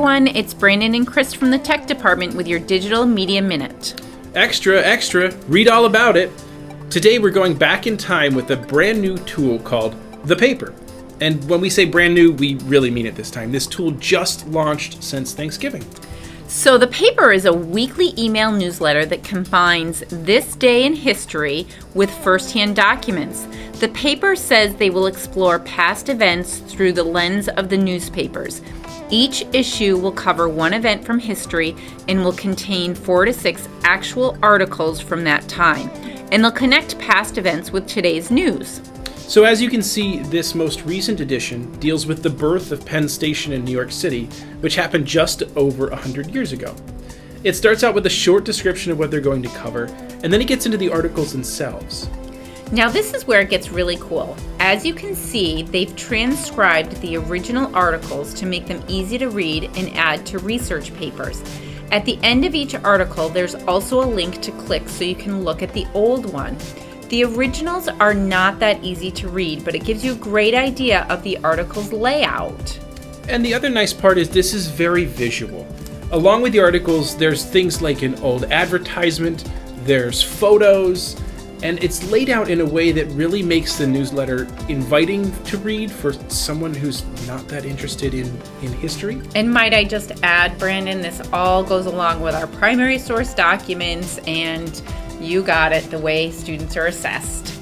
everyone, it's Brandon and Chris from the Tech Department with your Digital Media Minute. Extra, extra, read all about it. Today we're going back in time with a brand new tool called the Paper. And when we say brand new, we really mean it this time. This tool just launched since Thanksgiving. So the Paper is a weekly email newsletter that combines this day in history with first-hand documents. The Paper says they will explore past events through the lens of the newspapers. Each issue will cover one event from history and will contain 4 to 6 actual articles from that time. And they'll connect past events with today's news. So as you can see, this most recent edition deals with the birth of Penn Station in New York City, which happened just over 100 years ago. It starts out with a short description of what they're going to cover, and then it gets into the articles themselves. Now this is where it gets really cool. As you can see, they've transcribed the original articles to make them easy to read and add to research papers. At the end of each article, there's also a link to click so you can look at the old one. The originals are not that easy to read, but it gives you a great idea of the article's layout. And the other nice part is this is very visual. Along with the articles, there's things like an old advertisement, there's photos, and it's laid out in a way that really makes the newsletter inviting to read for someone who's not that interested in history. And might I just add, Brandon, this all goes along with our primary source documents, and you got it, the way students are assessed.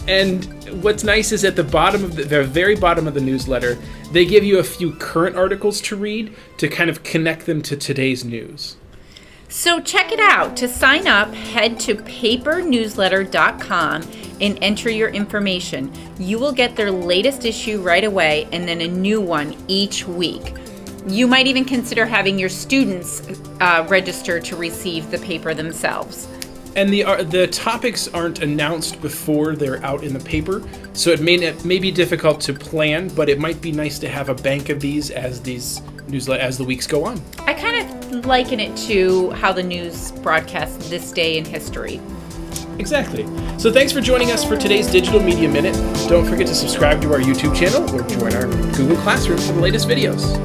And what's nice is at the bottom of the very bottom of the newsletter, they give you a few current articles to read to kind of connect them to today's news. So check it out. To sign up, head to papernewsletter.com and enter your information. You will get their latest issue right away and then a new one each week. You might even consider having your students register to receive the paper themselves. And the topics aren't announced before they're out in the paper, so it may be difficult to plan, but it might be nice to have a bank of these as the weeks go on. I kind of liken it to how the news broadcasts this day in history. Exactly. So thanks for joining us for today's Digital Media Minute. Don't forget to subscribe to our YouTube channel or join our Google Classroom for the latest videos.